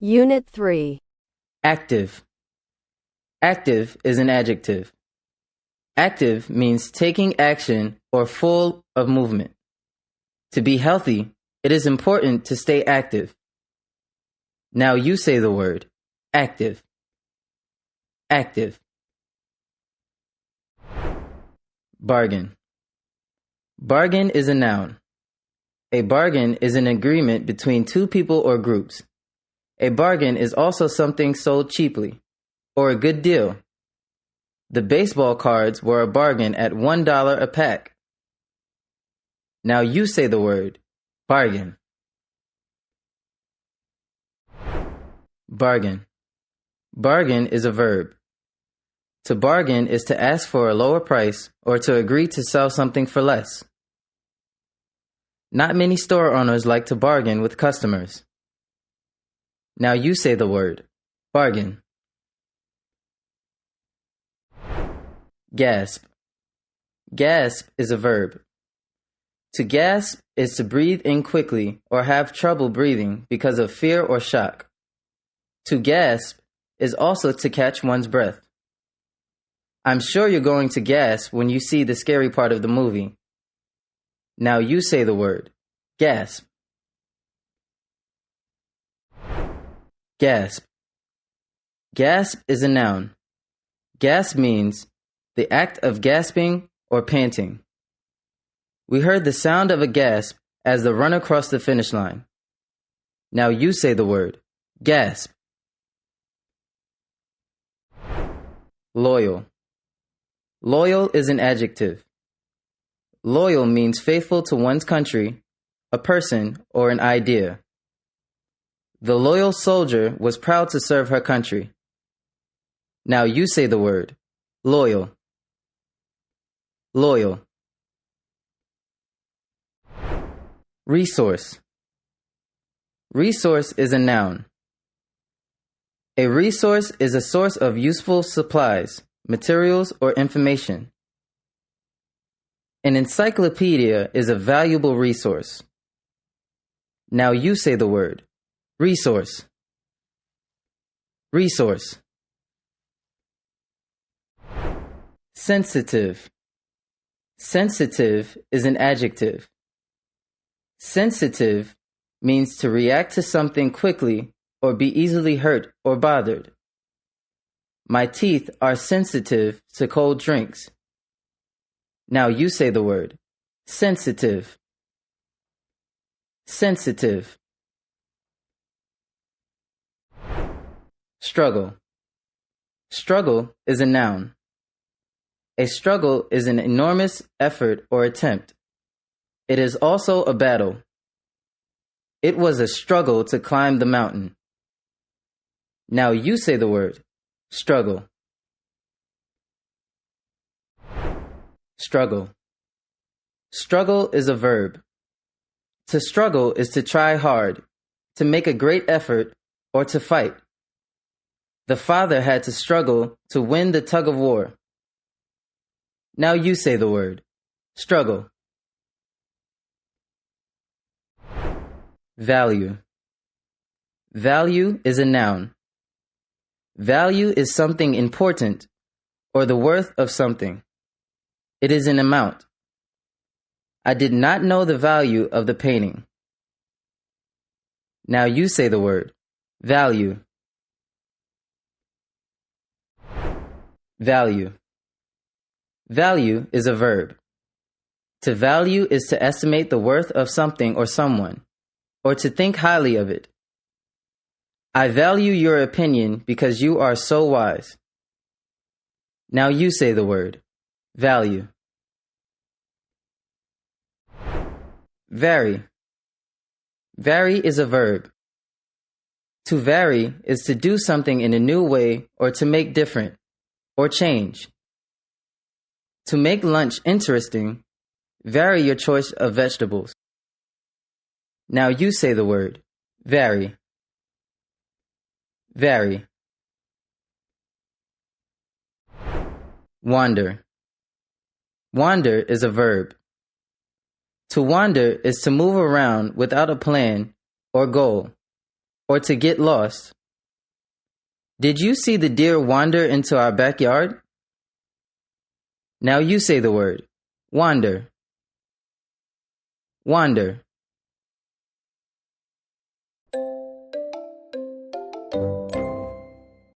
Unit 3. Active. Active is an adjective. Active means taking action or full of movement. To be healthy, it is important to stay active. Now you say the word active. Active. Bargain. Bargain is a noun. A bargain is an agreement between two people or groups. A bargain is also something sold cheaply, or a good deal. The baseball cards were a bargain at $1 a pack. Now you say the word bargain. Bargain. Bargain is a verb. To bargain is to ask for a lower price or to agree to sell something for less. Not many store owners like to bargain with customers. Now you say the word bargain. Gasp. Gasp is a verb. To gasp is to breathe in quickly or have trouble breathing because of fear or shock. To gasp is also to catch one's breath. I'm sure you're going to gasp when you see the scary part of the movie. Now you say the word gasp. Gasp. Gasp is a noun. Gasp means the act of gasping or panting. We heard the sound of a gasp as the runner crossed the finish line. Now you say the word gasp. Loyal. Loyal is an adjective. Loyal means faithful to one's country, a person, or an idea. The loyal soldier was proud to serve her country. Now you say the word loyal. Loyal. Resource. Resource is a noun. A resource is a source of useful supplies, materials, or information. An encyclopedia is a valuable resource. Now you say the word resource. Resource. Sensitive. Sensitive is an adjective. Sensitive means to react to something quickly or be easily hurt or bothered. My teeth are sensitive to cold drinks. Now you say the word sensitive. Sensitive. Struggle. Struggle is a noun. A struggle is an enormous effort or attempt. It is also a battle. It was a struggle to climb the mountain. Now you say the word struggle. Struggle. Struggle is a verb. To struggle is to try hard, to make a great effort, or to fight. The father had to struggle to win the tug of war. Now you say the word struggle. Value. Value is a noun. Value is something important or the worth of something. It is an amount. I did not know the value of the painting. Now you say the word value. Value. Value is a verb. To value is to estimate the worth of something or someone, or to think highly of it. I value your opinion because you are so wise. Now you say the word value. Vary. Vary is a verb. To vary is to do something in a new way or to make different or change. To make lunch interesting, vary your choice of vegetables. Now you say the word vary. Vary. Wander. Wander is a verb. To wander is to move around without a plan or goal. or to get lost. Did you see the deer wander into our backyard? Now you say the word. Wander. Wander.